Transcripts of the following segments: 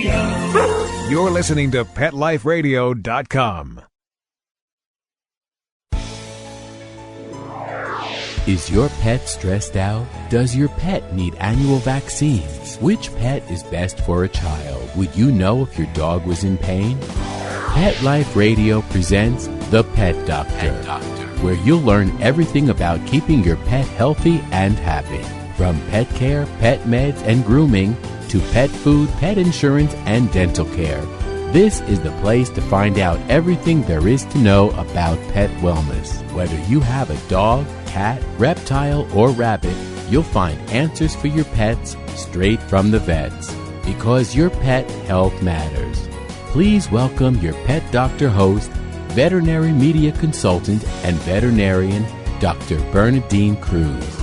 You're listening to PetLifeRadio.com. Is your pet stressed out? Does your pet need annual vaccines? Which pet is best for a child? Would you know if your dog was in pain? Pet Life Radio presents The Pet Doctor, where you'll learn everything about keeping your pet healthy and happy. From pet care, pet meds, and grooming, to pet food, pet insurance, and dental care. This is the place to find out everything there is to know about pet wellness. Whether you have a dog, cat, reptile, or rabbit, you'll find answers for your pets straight from the vets. Because your pet health matters. Please welcome your Pet Doctor host, veterinary media consultant, and veterinarian, Dr. Bernadine Cruz.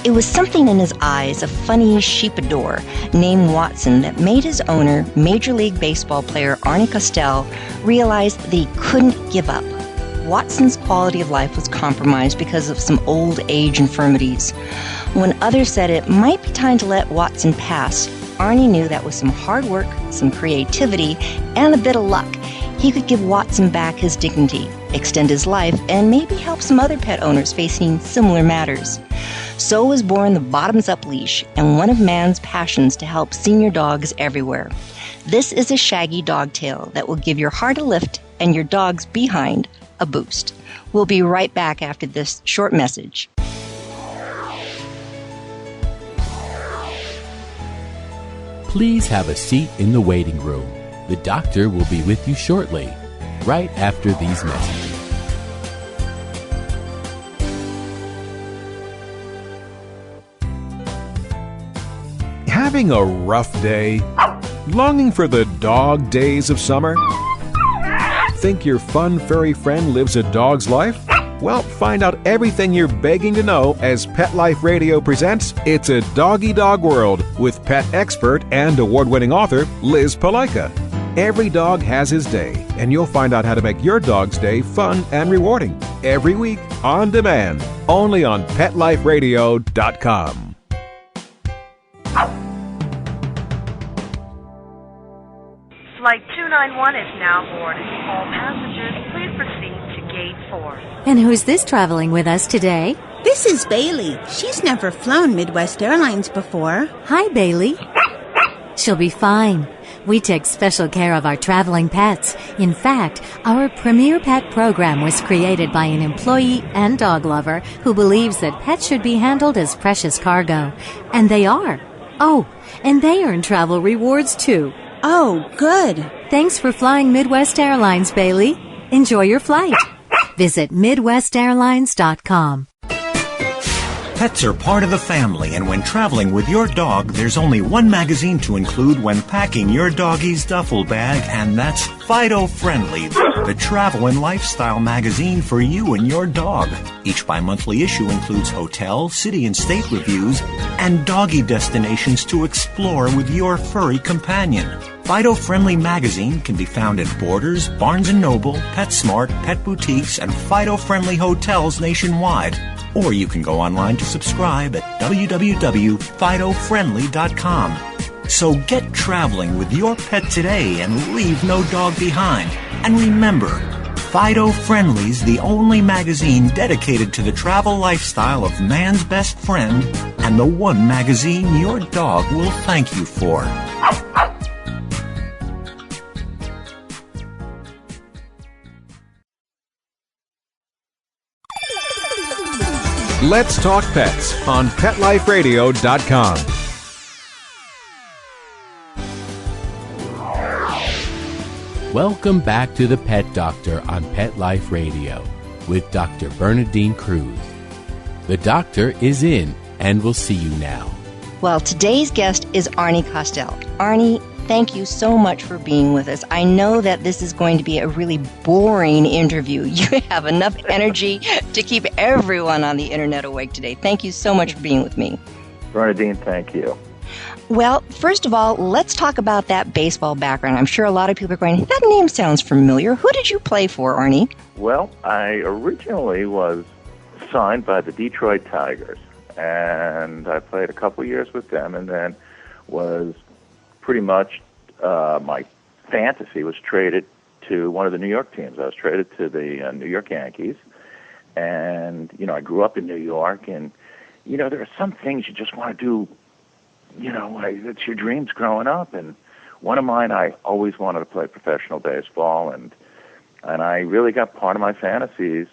It was something in his eyes, a funny Sheepa-dor named Watson, that made his owner, Major League Baseball player Arnie Costell, realize that he couldn't give up. Watson's quality of life was compromised because of some old age infirmities. When others said it might be time to let Watson pass, Arnie knew that with some hard work, some creativity, and a bit of luck, he could give Watson back his dignity, extend his life, and maybe help some other pet owners facing similar matters. So was born the Bottoms Up Leash, and one of man's passions to help senior dogs everywhere. This is a shaggy dog tail that will give your heart a lift and your dog's behind a boost. We'll be right back after this short message. Please have a seat in the waiting room. The doctor will be with you shortly, right after these messages. Having a rough day? Longing for the dog days of summer? Think your fun furry friend lives a dog's life? Well, find out everything you're begging to know as Pet Life Radio presents It's a Doggy Dog World with pet expert and award-winning author Liz Palaika. Every dog has his day, and you'll find out how to make your dog's day fun and rewarding. Every week, on demand, only on PetLifeRadio.com. Flight 291 is now boarded. All passengers, please proceed to Gate 4. And who's this traveling with us today? This is Bailey. She's never flown Midwest Airlines before. Hi, Bailey. She'll be fine. We take special care of our traveling pets. In fact, our Premier Pet program was created by an employee and dog lover who believes that pets should be handled as precious cargo. And they are. Oh, and they earn travel rewards, too. Oh, good. Thanks for flying Midwest Airlines, Bailey. Enjoy your flight. Visit MidwestAirlines.com. Pets are part of the family, and when traveling with your dog, there's only one magazine to include when packing your doggie's duffel bag, and that's Fido Friendly, the travel and lifestyle magazine for you and your dog. Each bi-monthly issue includes hotel, city, and state reviews, and doggy destinations to explore with your furry companion. Fido Friendly magazine can be found at Borders, Barnes & Noble, PetSmart, Pet Boutiques, and Fido Friendly hotels nationwide. Or you can go online to subscribe at www.fidofriendly.com. So get traveling with your pet today and leave no dog behind. And remember, Fido Friendly's the only magazine dedicated to the travel lifestyle of man's best friend, and the one magazine your dog will thank you for. Let's Talk Pets on PetLifeRadio.com. Welcome back to the Pet Doctor on Pet Life Radio with Dr. Bernadine Cruz. The doctor is in and will see you now. Well, today's guest is Arnie Costell. Arnie, thank you so much for being with us. I know that this is going to be a really boring interview. You have enough energy to keep everyone on the internet awake today. Thank you so much for being with me. Bernadine, thank you. Well, first of all, let's talk about that baseball background. I'm sure a lot of people are going, that name sounds familiar. Who did you play for, Arnie? Well, I originally was signed by the Detroit Tigers, and I played a couple years with them, and then was pretty much my fantasy was traded to one of the New York teams. I was traded to the New York Yankees. And, I grew up in New York, and, there are some things you just want to do, it's your dreams growing up. And one of mine, I always wanted to play professional baseball, and I really got part of my fantasies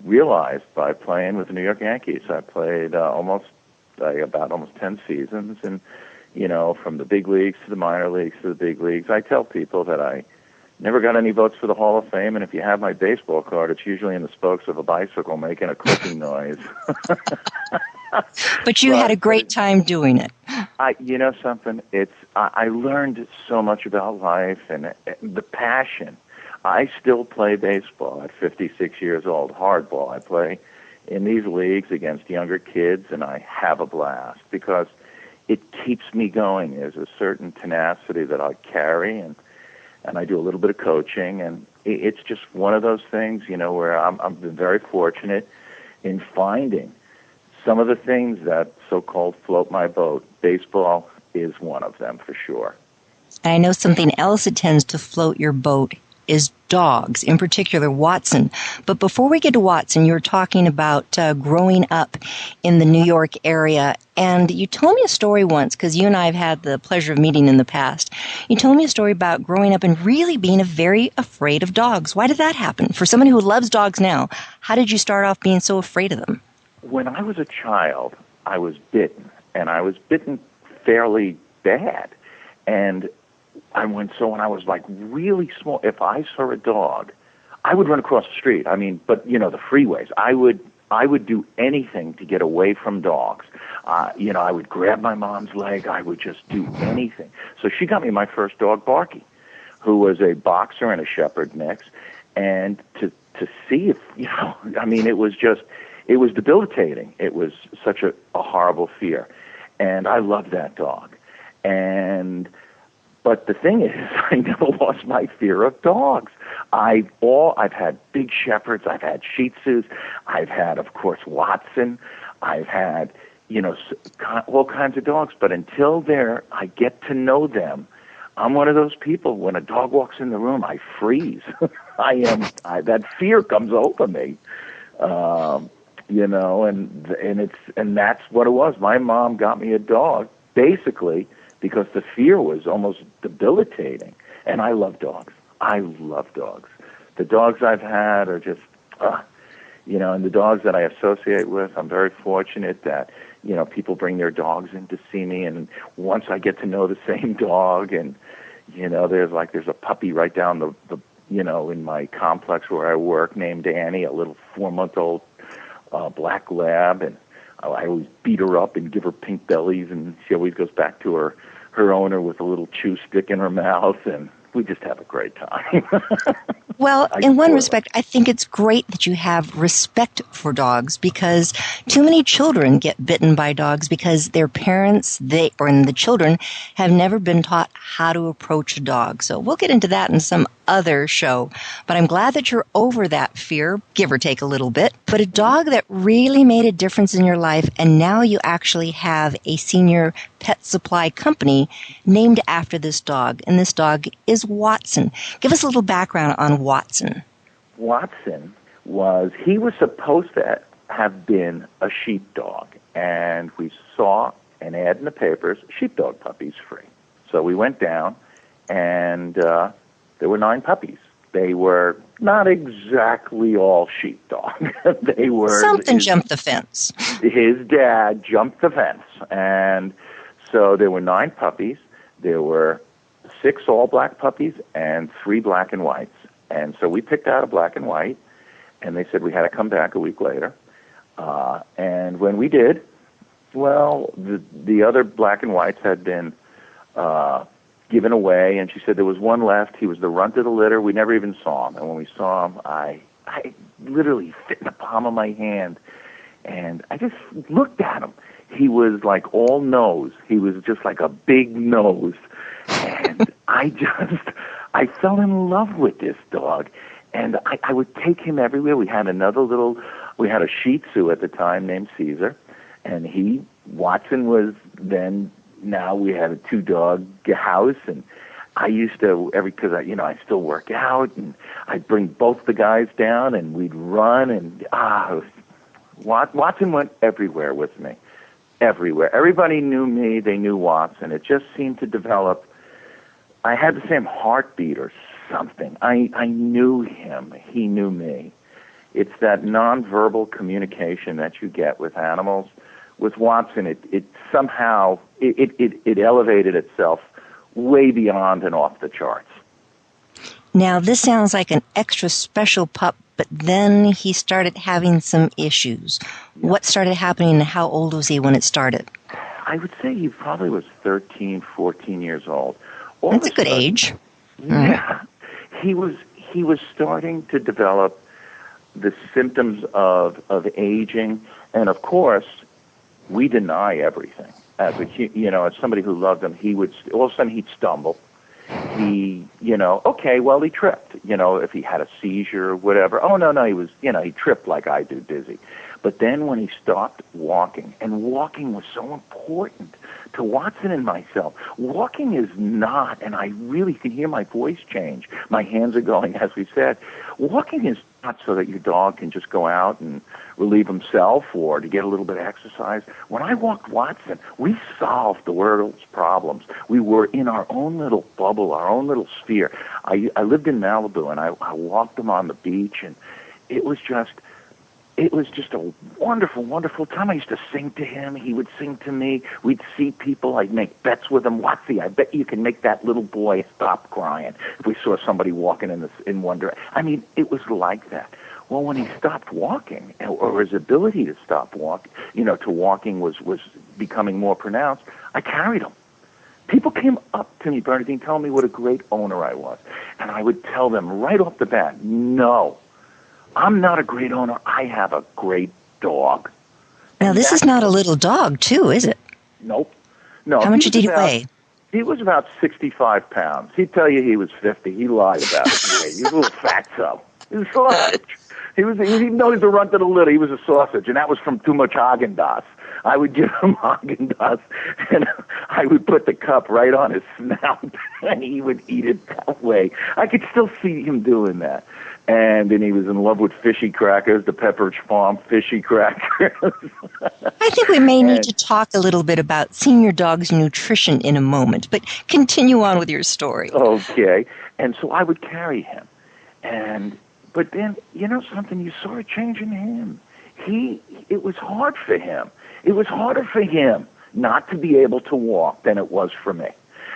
realized by playing with the New York Yankees. I played almost 10 seasons, and, from the big leagues to the minor leagues to the big leagues. I tell people that I never got any votes for the Hall of Fame, and if you have my baseball card, it's usually in the spokes of a bicycle making a clicking noise. But you had a great time doing it. Something? I learned so much about life and the passion. I still play baseball at 56 years old, hardball. I play in these leagues against younger kids, and I have a blast because it keeps me going. There's a certain tenacity that I carry, and I do a little bit of coaching, and it's just one of those things, where I've been very fortunate in finding some of the things that so-called float my boat. Baseball is one of them for sure. And I know something else that tends to float your boat is dogs, in particular Watson. But before we get to Watson, you were talking about growing up in the New York area, and you told me a story once, because you and I have had the pleasure of meeting in the past. You told me a story about growing up and really being very afraid of dogs. Why did that happen? For someone who loves dogs now, how did you start off being so afraid of them? When I was a child, I was bitten, and I was bitten fairly bad. And when I was like really small, if I saw a dog, I would run across the street. But the freeways, I would do anything to get away from dogs. I would grab my mom's leg. I would just do anything. So she got me my first dog, Barky, who was a boxer and a shepherd mix. And to see if, it was debilitating. It was such a horrible fear. And I loved that dog. But the thing is, I never lost my fear of dogs. I've had big shepherds. I've had Shih Tzus. I've had, of course, Watson. I've had, all kinds of dogs. But until I get to know them, I'm one of those people. When a dog walks in the room, I freeze. That fear comes over me. And that's what it was. My mom got me a dog, basically, because the fear was almost debilitating. And I love dogs. I love dogs. The dogs I've had are just, and the dogs that I associate with, I'm very fortunate that, people bring their dogs in to see me. And once I get to know the same dog, and, there's a puppy right down the in my complex where I work named Annie, a little 4-month-old black lab, and I always beat her up and give her pink bellies, and she always goes back to her owner with a little chew stick in her mouth, and we just have a great time. Well, in one respect, I think it's great that you have respect for dogs, because too many children get bitten by dogs because their parents, and the children have never been taught how to approach a dog. So we'll get into that in some other show. But I'm glad that you're over that fear, give or take a little bit. But a dog that really made a difference in your life, and now you actually have a senior pet supply company named after this dog, and this dog is Watson. Give us a little background on Watson. Watson was supposed to have been a sheepdog, and we saw an ad in the papers, sheepdog puppies free. So we went down, and there were 9 puppies. They were not exactly all sheepdog. They were... Something jumped the fence. His dad jumped the fence, and so there were 9 puppies. There were 6 all-black puppies and 3 black and whites. And so we picked out a black and white, and they said we had to come back a week later. And when we did, well, the other black and whites had been given away, and she said there was one left. He was the runt of the litter. We never even saw him. And when we saw him, I literally fit in the palm of my hand, and I just looked at him. He was like all nose. He was just like a big nose. And I fell in love with this dog. And I would take him everywhere. We had a Shih Tzu at the time named Caesar. And Watson was then, now we had a 2-dog house, and I used to, because I still work out, and I'd bring both the guys down, and we'd run, and Watson went everywhere with me. Everywhere. Everybody knew me. They knew Watson. It just seemed to develop. I had the same heartbeat or something. I knew him. He knew me. It's that nonverbal communication that you get with animals. With Watson, it somehow it elevated itself way beyond and off the charts. Now, this sounds like an extra special pup, but then he started having some issues. Yeah. What started happening, and how old was he when it started? I would say he probably was 13, 14 years old. That's a good age. Yeah. He was starting to develop the symptoms of aging, and of course, we deny everything. As somebody who loved him, he would all of a sudden he'd stumble. He tripped. If he had a seizure or whatever. Oh no, he was, he tripped like I do, dizzy. But then when he stopped walking, and walking was so important to Watson and myself. Walking is not, and I really can hear my voice change. My hands are going, as we said. Walking is not so that your dog can just go out and relieve himself or to get a little bit of exercise. When I walked Watson, we solved the world's problems. We were in our own little bubble, our own little sphere. I lived in Malibu, and I walked him on the beach, and it was just a wonderful, wonderful time. I used to sing to him. He would sing to me. We'd see people. I'd make bets with him. Watsy, I bet you can make that little boy stop crying if we saw somebody walking in one direction. I mean, it was like that. Well, when he stopped walking, or his ability to stop walking was becoming more pronounced, I carried him. People came up to me, Bernadine, telling me what a great owner I was. And I would tell them right off the bat, no, I'm not a great owner. I have a great dog. Now, this is not a little dog, too, is it? Nope. No. How much did he weigh? He was about 65 pounds. He'd tell you he was 50. He lied about it. He was a little fatso. He was a sausage. He didn't know he was a runt of the litter. He was a sausage, and that was from too much Haagen-Dazs. I would give him Haagen-Dazs, and I would put the cup right on his snout, and he would eat it that way. I could still see him doing that. And then he was in love with fishy crackers, the Pepperidge Farm fishy crackers. I think we may need to talk a little bit about seeing your dog's nutrition in a moment, but continue on with your story. Okay. And so I would carry him. But then, something, you saw a change in him. It was hard for him. It was harder for him not to be able to walk than it was for me.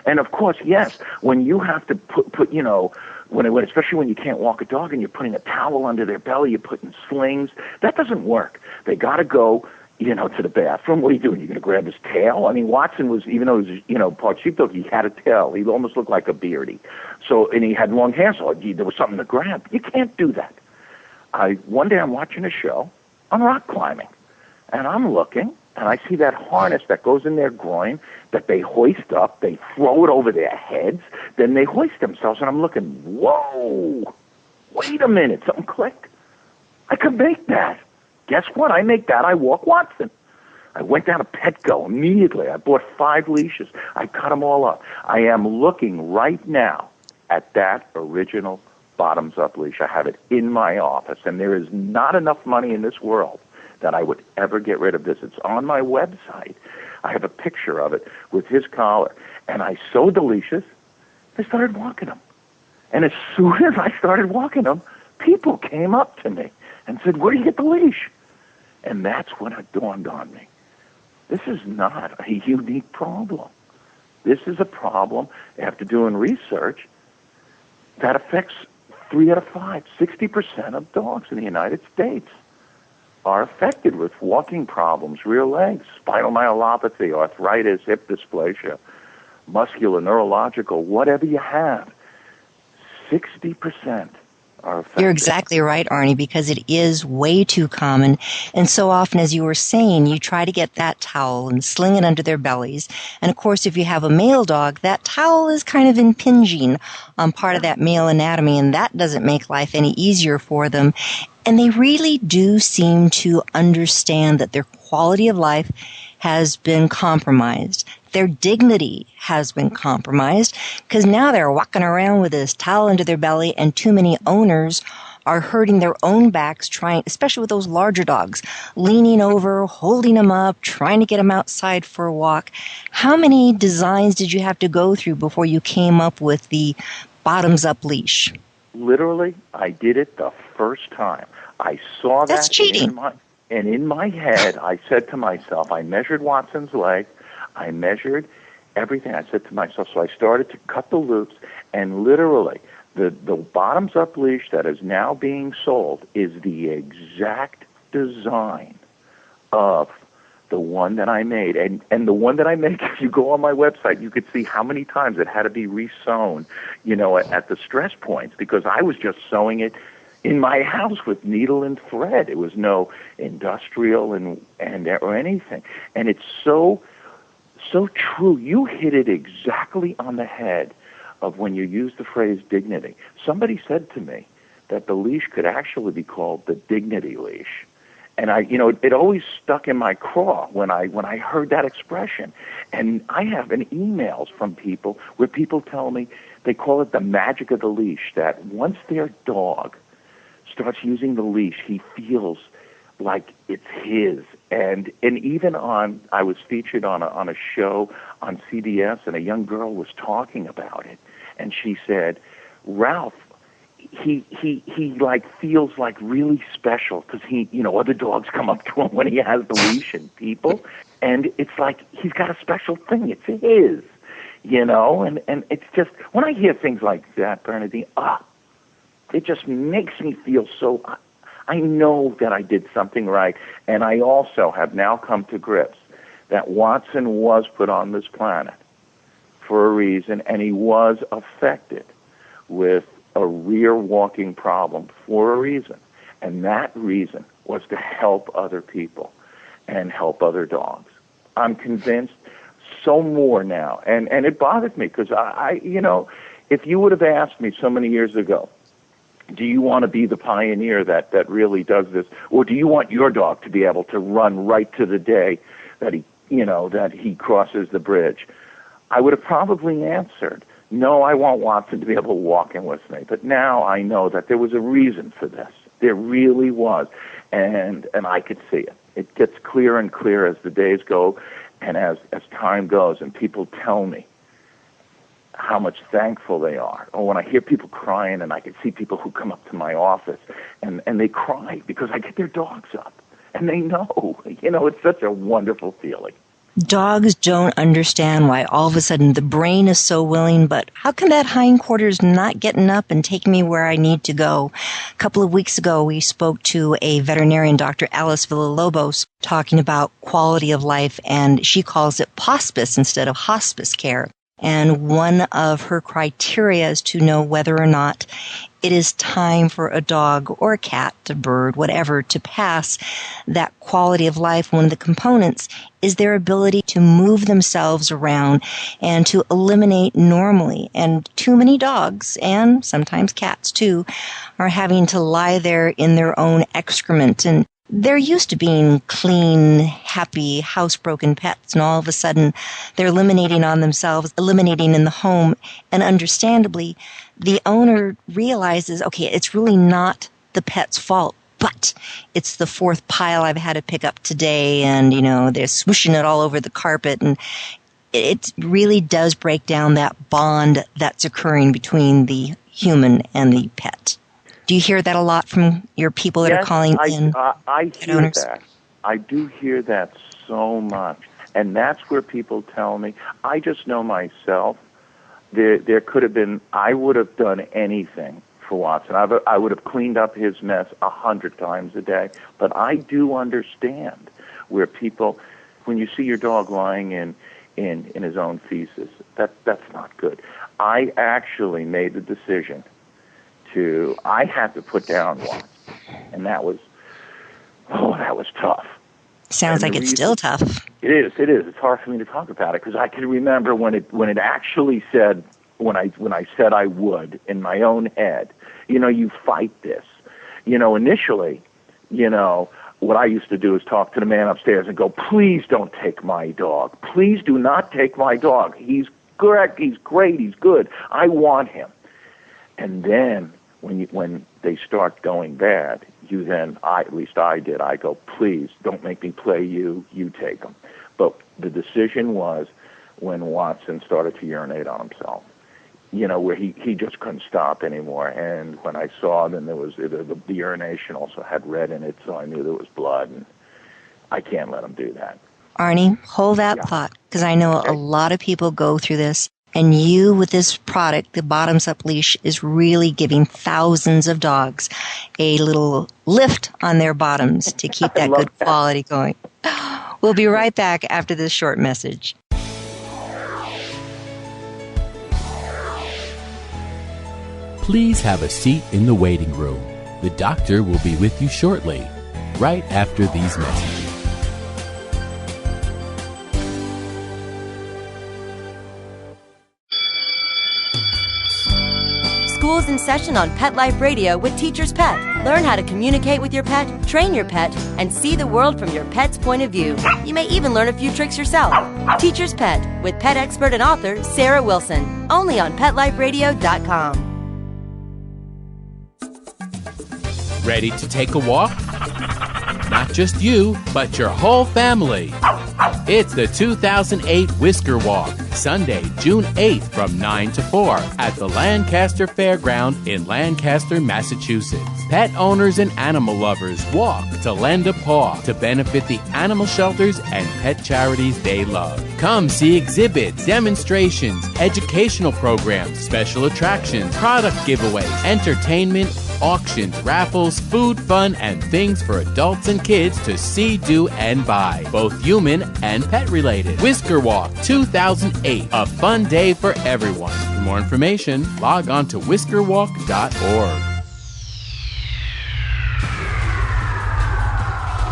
And of course, yes, when you have to put especially when you can't walk a dog and you're putting a towel under their belly, you're putting slings, that doesn't work. They got to go, to the bathroom. What are you doing? You're going to grab his tail? I mean, Watson was, even though he was, part sheepdog, he had a tail. He almost looked like a beardy. So, and he had long hair, so there was something to grab. You can't do that. One day I'm watching a show on rock climbing, and I'm looking, and I see that harness that goes in their groin that they hoist up, they throw it over their heads, then they hoist themselves, and I'm looking, whoa, wait a minute, something clicked. I could make that. Guess what? I make that. I walk Watson. I went down to Petco immediately. I bought 5 leashes. I cut them all up. I am looking right now at that original bottoms-up leash. I have it in my office, and there is not enough money in this world that I would ever get rid of this. It's on my website. I have a picture of it with his collar. And I sewed the leashes. I started walking them. And as soon as I started walking them, people came up to me and said, where do you get the leash? And that's when it dawned on me. This is not a unique problem. This is a problem, after doing research, that affects 3 out of 5, 60% of dogs in the United States are affected with walking problems, rear legs, spinal myelopathy, arthritis, hip dysplasia, muscular, neurological, whatever you have. 60% are affected. You're exactly right, Arnie, because it is way too common. And so often, as you were saying, you try to get that towel and sling it under their bellies. And of course, if you have a male dog, that towel is kind of impinging on part of that male anatomy, and that doesn't make life any easier for them. And they really do seem to understand that their quality of life has been compromised. Their dignity has been compromised because now they're walking around with this towel under their belly, and too many owners are hurting their own backs trying, especially with those larger dogs, leaning over, holding them up, trying to get them outside for a walk. How many designs did you have to go through before you came up with the bottoms-up leash? Literally, I did it the first time. I saw that. That's cheating. And in my head, I said to myself, I measured Watson's leg, I measured everything. I said to myself, so I started to cut the loops, and literally, the bottoms-up leash that is now being sold is the exact design of the one that I made. And the one that I made, if you go on my website, you could see how many times it had to be re-sewn, at the stress points, because I was just sewing it in my house with needle and thread. It was no industrial or anything. And it's so true. You hit it exactly on the head of when you use the phrase dignity. Somebody said to me that the leash could actually be called the dignity leash. And it always stuck in my craw when I heard that expression. And I have emails from people where people tell me they call it the magic of the leash, that once their dog starts using the leash, he feels like it's his. And even I was featured on a show on CBS, and a young girl was talking about it, and she said, Ralph, he feels like really special because other dogs come up to him when he has the leash and people, and it's like he's got a special thing. It's his, and it's just, when I hear things like that, Bernadine, it just makes me feel so, I know that I did something right, and I also have now come to grips that Watson was put on this planet for a reason, and he was affected with a rear walking problem for a reason, and that reason was to help other people and help other dogs. I'm convinced so more now, and it bothered me because I if you would have asked me so many years ago, do you want to be the pioneer that really does this, or do you want your dog to be able to run right to the day that he crosses the bridge? I would have probably answered, no, I want Watson to be able to walk in with me. But now I know that there was a reason for this. There really was, and I could see it. It gets clearer and clearer as the days go, and as time goes, and people tell me how much thankful they are. Or when I hear people crying, and I can see people who come up to my office, and they cry because I get their dogs up, and they know. It's such a wonderful feeling. Dogs don't understand why all of a sudden the brain is so willing, but how come that hindquarters not getting up and taking me where I need to go? A couple of weeks ago, we spoke to a veterinarian, Dr. Alice Villalobos, talking about quality of life, and she calls it hospice instead of hospice care. And one of her criteria is to know whether or not it is time for a dog or a cat, a bird, whatever, to pass that quality of life. One of the components is their ability to move themselves around and to eliminate normally. And too many dogs, and sometimes cats too, are having to lie there in their own excrement, and they're used to being clean, happy, housebroken pets, and all of a sudden they're eliminating on themselves, eliminating in the home, and understandably, the owner realizes, okay, it's really not the pet's fault, but it's the fourth pile I've had to pick up today, and, they're swishing it all over the carpet, and it really does break down that bond that's occurring between the human and the pet. Do you hear that a lot from your people that are calling in? I hear owners? That. I do hear that so much. And that's where people tell me, I just know myself, there could have been, I would have done anything for Watson. I would have cleaned up his mess 100 times a day. But I do understand where people, when you see your dog lying in his own feces, that's not good. I actually made the decision I had to put down one, and that was tough. Sounds like it's still tough. It is. It's hard for me to talk about it because I can remember when it actually said, when I said I would in my own head, you fight this. Initially, what I used to do is talk to the man upstairs and go, please don't take my dog. Please do not take my dog. He's correct. He's great. He's good. I want him. And then when they start going bad, at least I did, I go, please don't make me play you. You take him. But the decision was when Watson started to urinate on himself, where he just couldn't stop anymore. And when I saw, then there was the urination also had red in it, so I knew there was blood, and I can't let him do that. Arnie, hold that thought, because I know a lot of people go through this, and you, with this product, the Bottoms Up Leash, is really giving thousands of dogs a little lift on their bottoms to keep that good quality going. We'll be right back after this short message. Please have a seat in the waiting room. The doctor will be with you shortly, right after these messages. School's in session on Pet Life Radio with Teacher's Pet. Learn how to communicate with your pet, train your pet, and see the world from your pet's point of view. You may even learn a few tricks yourself. Teacher's Pet with pet expert and author Sarah Wilson. Only on PetLifeRadio.com. Ready to take a walk? Not just you, but your whole family. It's the 2008 Whisker Walk, Sunday, June 8th from 9 to 4 at the Lancaster Fairground in Lancaster, Massachusetts. Pet owners and animal lovers walk to lend a paw to benefit the animal shelters and pet charities they love. Come see exhibits, demonstrations, educational programs, special attractions, product giveaways, entertainment, auctions, raffles, food, fun, and things for adults and kids to see, do, and buy, both human and pet-related. Whisker Walk 2008, a fun day for everyone. For more information, log on to whiskerwalk.org.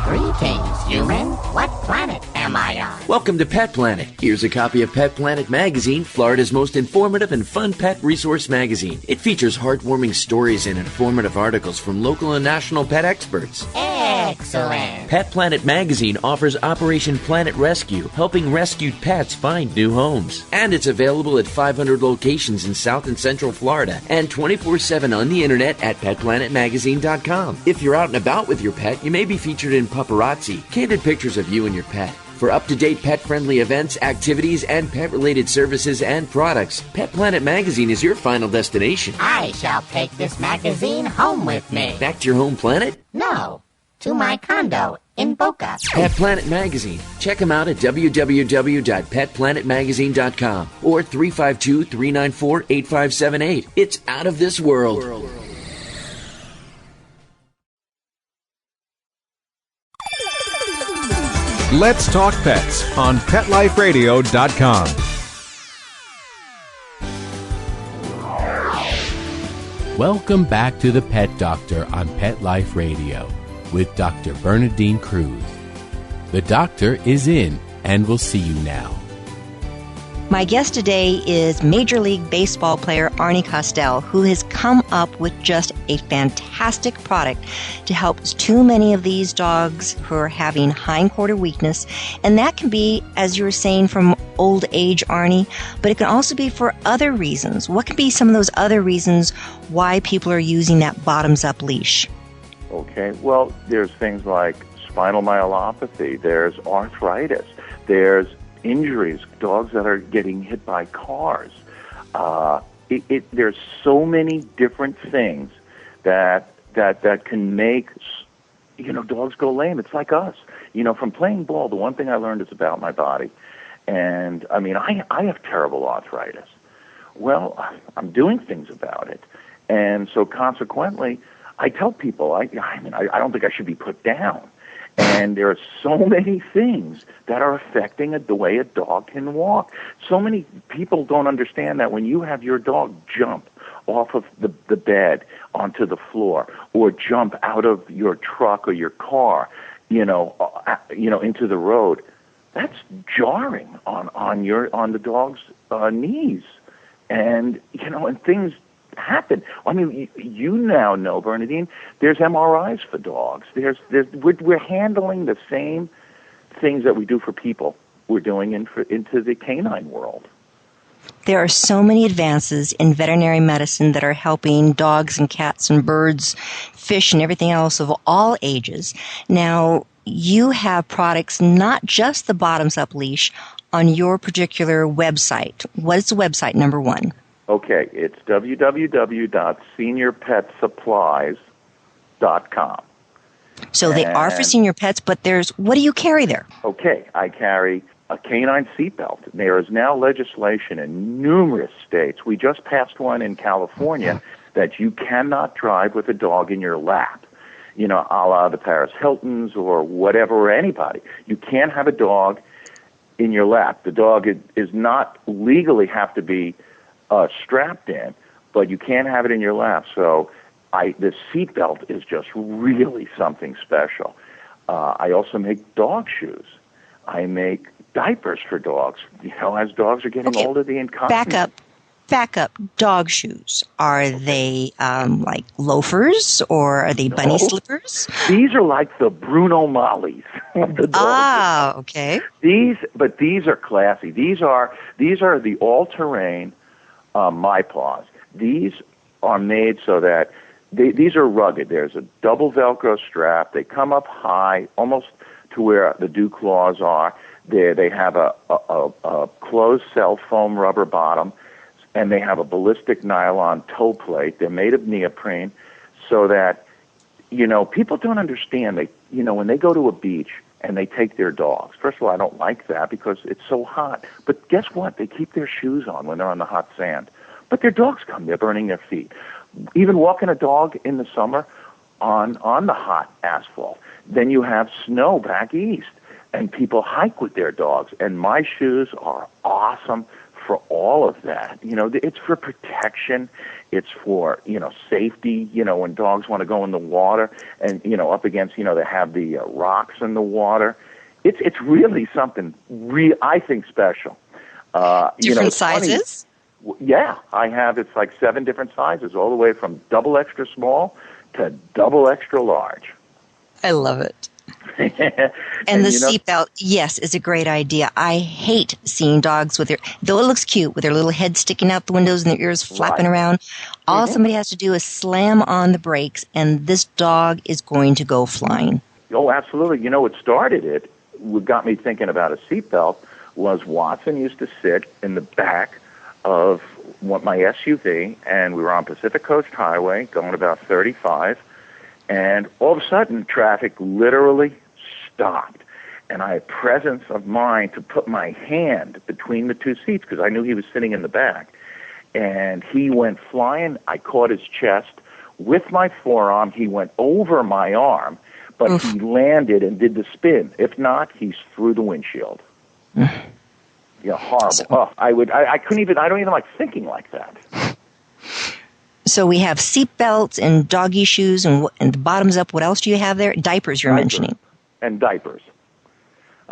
Greetings, human. What planet am I on? Welcome to Pet Planet. Here's a copy of Pet Planet Magazine, Florida's most informative and fun pet resource magazine. It features heartwarming stories and informative articles from local and national pet experts. Excellent. Pet Planet Magazine offers Operation Planet Rescue, helping rescued pets find new homes. And it's available at 500 locations in South and Central Florida and 24/7 on the internet at PetPlanetMagazine.com. If you're out and about with your pet, you may be featured in Paparazzi, candid pictures of you and your pet. For up-to-date pet-friendly events, activities, and pet-related services and products, Pet Planet Magazine is your final destination. I shall take this magazine home with me. Back to your home planet? No, to my condo in Boca. Pet Planet Magazine. Check them out at www.petplanetmagazine.com or 352-394-8578. It's out of this world. Let's Talk Pets on PetLifeRadio.com. Welcome back to the Pet Doctor on Pet Life Radio with Dr. Bernadine Cruz. The doctor is in and will see you now. My guest today is Major League Baseball player Arnie Costell, who has come up with just a fantastic product to help too many of these dogs who are having hindquarter weakness. And that can be, as you were saying, from old age, Arnie, but it can also be for other reasons. What can be some of those other reasons why people are using that bottoms-up leash? Okay, well, there's things like spinal myelopathy, there's arthritis, there's injuries, dogs that are getting hit by cars. There's so many different things that can make dogs go lame. It's like us. From playing ball, the one thing I learned is about my body. And I mean, I have terrible arthritis. Well, I'm doing things about it, and so consequently, I tell people I don't think I should be put down. And there are so many things that are affecting the way a dog can walk. So many people don't understand that when you have your dog jump off of the bed onto the floor, or jump out of your truck or your car, into the road, that's jarring on the dog's knees, and and things happen. I mean, you now know, Bernadine, there's MRIs for dogs. We're handling the same things that we do for people. We're doing into the canine world. There are so many advances in veterinary medicine that are helping dogs and cats and birds, fish, and everything else of all ages. Now, you have products, not just the bottoms-up leash, on your particular website. What is the website, number one? Okay, it's www.seniorpetsupplies.com. So they are for senior pets, but what do you carry there? Okay, I carry a canine seatbelt. There is now legislation in numerous states. We just passed one in California that you cannot drive with a dog in your lap. You know, a la the Paris Hiltons or whatever, or anybody. You can't have a dog in your lap. The dog is not legally have to be strapped in, but you can't have it in your lap. So the seatbelt is just really something special. I also make dog shoes. I make diapers for dogs. You know, as dogs are getting older, the incontinence. Back up. Dog shoes. Are they like loafers or are they bunny slippers? These are like the Bruno Mollies of the dog. Okay. These are classy. These are the all-terrain My Paws. These are made so that these are rugged. There's a double Velcro strap. They come up high, almost to where the dew claws are. They have a closed cell foam rubber bottom, and they have a ballistic nylon toe plate. They're made of neoprene, so that, you know, people don't understand. When they go to a beach and they take their dogs. First of all, I don't like that because it's so hot. But guess what? They keep their shoes on when they're on the hot sand. But their dogs come, they're burning their feet. Even walking a dog in the summer on the hot asphalt. Then you have snow back east, and people hike with their dogs. And my shoes are awesome for all of that. You know, it's for protection. It's for, safety, when dogs want to go in the water and, up against, they have the rocks in the water. It's really something I think special. Different sizes? Yeah, I have. It's like 7 different sizes, all the way from double extra small to double extra large. I love it. and the seatbelt, yes, is a great idea. I hate seeing dogs though it looks cute, with their little heads sticking out the windows and their ears flapping around. All somebody has to do is slam on the brakes, and this dog is going to go flying. Oh, absolutely. What started what got me thinking about a seatbelt was Watson used to sit in the back of my SUV, and we were on Pacific Coast Highway going about 35, and all of a sudden traffic literally stopped, and I had presence of mind to put my hand between the two seats because I knew he was sitting in the back, and he went flying. I caught his chest with my forearm. He went over my arm, but he landed and did the spin. If not, he's through the windshield. Yeah, horrible. I couldn't even. I don't even like thinking like that. So we have seat belts and doggy shoes and the bottoms up. What else do you have there? Diapers you're mentioning. And diapers.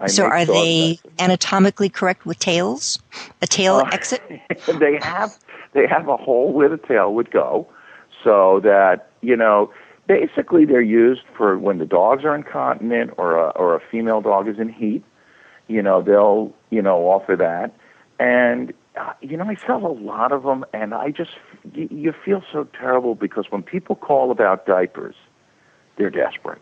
So are they anatomically correct with tails? A tail exit? They have a hole where the tail would go, so that basically they're used for when the dogs are incontinent or a female dog is in heat. They'll offer that, and I sell a lot of them, and you feel so terrible because when people call about diapers, they're desperate.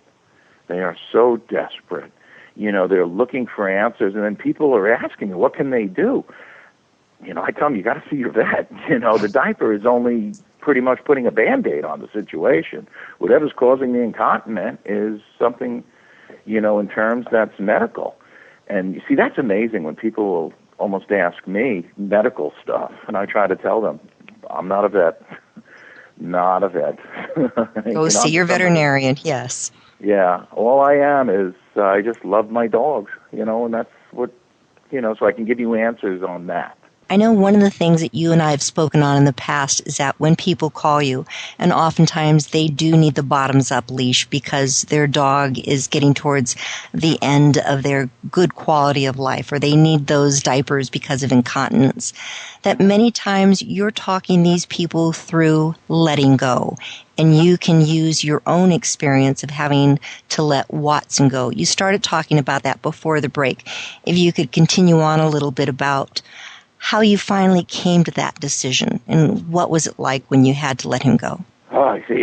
They are so desperate. They're looking for answers, and then people are asking, what can they do? I tell them, you got to see your vet. The diaper is only pretty much putting a Band-Aid on the situation. Whatever's causing the incontinence is something, in terms that's medical. And you see, that's amazing when people will almost ask me medical stuff, and I try to tell them, I'm not a vet. Not a vet. Go see your veterinarian, yes. Yeah, all I am is I just love my dogs, and that's what, so I can give you answers on that. I know one of the things that you and I have spoken on in the past is that when people call you, and oftentimes they do need the bottoms-up leash because their dog is getting towards the end of their good quality of life, or they need those diapers because of incontinence, that many times you're talking these people through letting go. And you can use your own experience of having to let Watson go. You started talking about that before the break. If you could continue on a little bit about how you finally came to that decision and what was it like when you had to let him go? Oh, I see.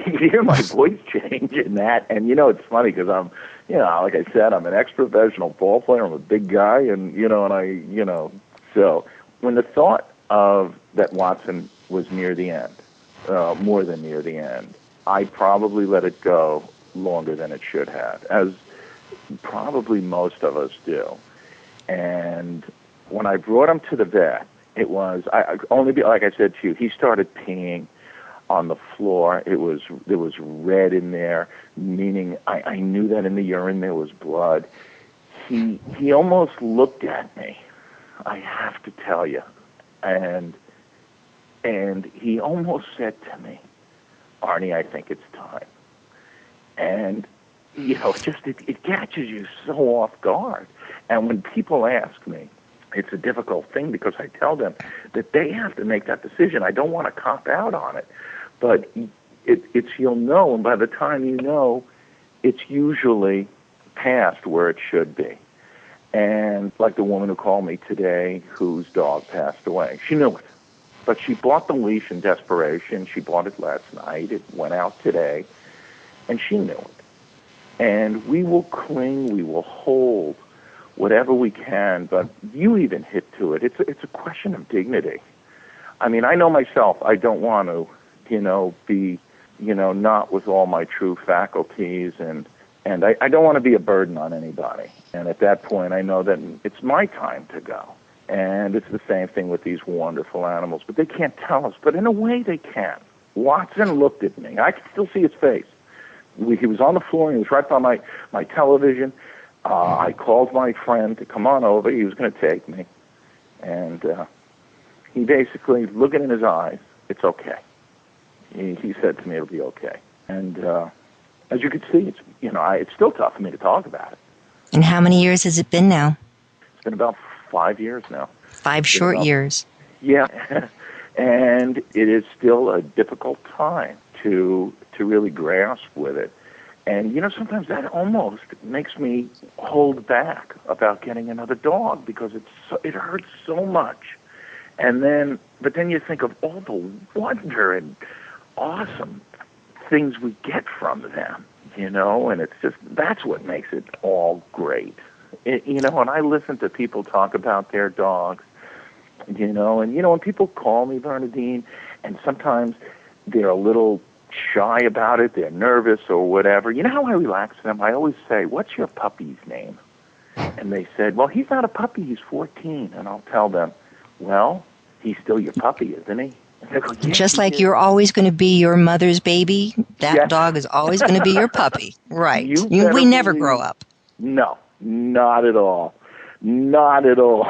You hear my voice change in that. And, it's funny because I'm, like I said, I'm an ex-professional ball player. I'm a big guy. And, so when the thought of that Watson was near the end, more than near the end, I probably let it go longer than it should have, as probably most of us do. And when I brought him to the vet, it was like I said to you, he started peeing on the floor. There was red in there, meaning I knew that in the urine there was blood. He almost looked at me, I have to tell you, and he almost said to me, "Arnie, I think it's time." And, it catches you so off guard. And when people ask me, it's a difficult thing because I tell them that they have to make that decision. I don't want to cop out on it. But you'll know, and by the time you know, it's usually past where it should be. And like the woman who called me today whose dog passed away, she knew it. But she bought the leash in desperation. She bought it last night. It went out today. And she knew it. And we will cling, we will hold whatever we can, but you even hit to it. It's a question of dignity. I mean, I know myself, I don't want to, be, not with all my true faculties, and I don't want to be a burden on anybody. And at that point, I know that it's my time to go. And it's the same thing with these wonderful animals. But they can't tell us. But in a way, they can. Watson looked at me. I can still see his face. He was on the floor. He was right by my television. I called my friend to come on over. He was going to take me. And he basically, looking in his eyes, it's okay. He said to me, it'll be okay. And as you can see, it's still tough for me to talk about it. And how many years has it been now? It's been about 5 years now. 5 short years. Yeah. And it is still a difficult time to really grasp with it. And, sometimes that almost makes me hold back about getting another dog because it hurts so much. But then you think of all the wonder and awesome things we get from them, and it's just, that's what makes it all great. And I listen to people talk about their dogs, and, when people call me, Bernadine, and sometimes they're a little shy about it, they're nervous or whatever, how I relax them? I always say, "What's your puppy's name?" And they said, "Well, he's not a puppy, he's 14. And I'll tell them, "Well, he's still your puppy, isn't he?" And go, "Yeah, just like you're always going to be your mother's baby, that dog is always going to be your puppy." Right. We never grow up. No, not at all. Not at all.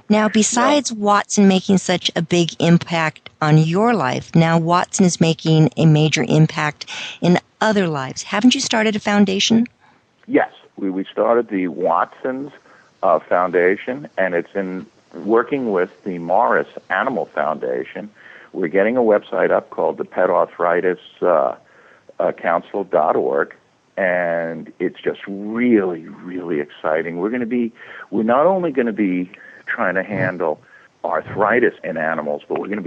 Now, besides Watson making such a big impact on your life, now Watson is making a major impact in other lives. Haven't you started a foundation? Yes. We started the Watson's Foundation, and it's in working with the Morris Animal Foundation. We're getting a website up called the PetArthritisCouncil.org. And it's just really, really exciting. We're not only going to be trying to handle arthritis in animals, but we want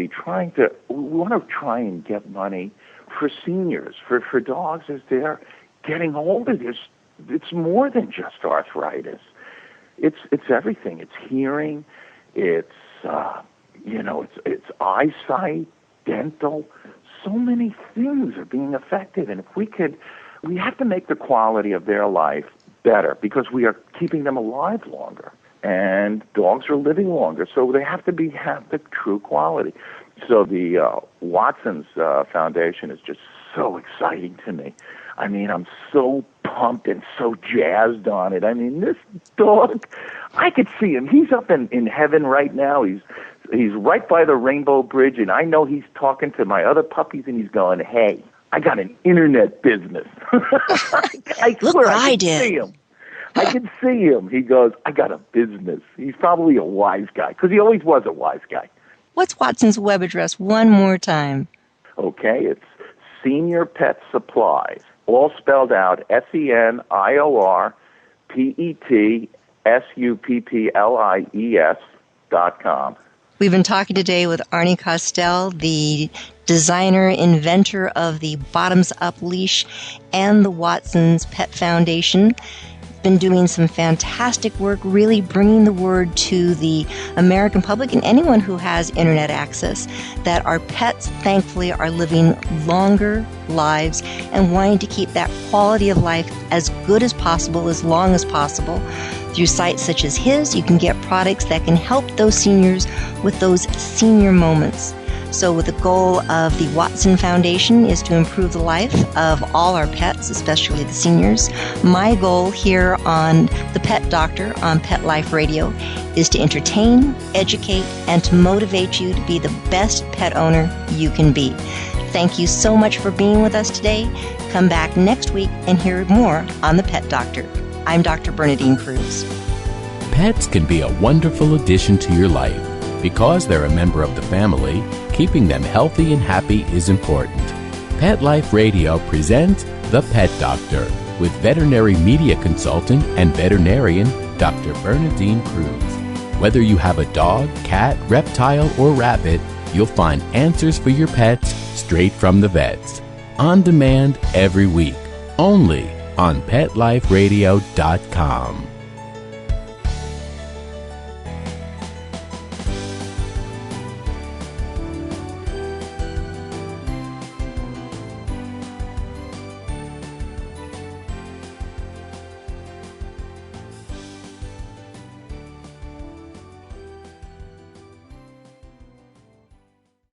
to try and get money for seniors, for dogs as they're getting older. It's more than just arthritis. It's everything. It's hearing. It's it's eyesight, dental. So many things are being affected, and if we have to make the quality of their life better because we are keeping them alive longer. And dogs are living longer, so they have to have the true quality. So the Watson's Foundation is just so exciting to me. I mean, I'm so pumped and so jazzed on it. I mean, this dog, I could see him. He's up in heaven right now. He's right by the Rainbow Bridge, and I know he's talking to my other puppies, and he's going, "Hey, I got an internet business." I swear I could see him. I could see him. He goes, "I got a business." He's probably a wise guy, because he always was a wise guy. What's Watson's web address one more time? Okay, it's Senior Pet Supplies, all spelled out, SENIORPETSUPPLIES.com. We've been talking today with Arnie Costell, the designer, inventor of the Bottoms Up Leash and the Watson's Pet Foundation. Been doing some fantastic work, really bringing the word to the American public and anyone who has internet access that our pets, thankfully, are living longer lives and wanting to keep that quality of life as good as possible, as long as possible. Through sites such as his, you can get products that can help those seniors with those senior moments. So with the goal of the Watson Foundation is to improve the life of all our pets, especially the seniors. My goal here on The Pet Doctor on Pet Life Radio is to entertain, educate, and to motivate you to be the best pet owner you can be. Thank you so much for being with us today. Come back next week and hear more on The Pet Doctor. I'm Dr. Bernadine Cruz. Pets can be a wonderful addition to your life. Because they're a member of the family, keeping them healthy and happy is important. Pet Life Radio presents The Pet Doctor with veterinary media consultant and veterinarian Dr. Bernadine Cruz. Whether you have a dog, cat, reptile, or rabbit, you'll find answers for your pets straight from the vets. On demand every week, only on PetLifeRadio.com.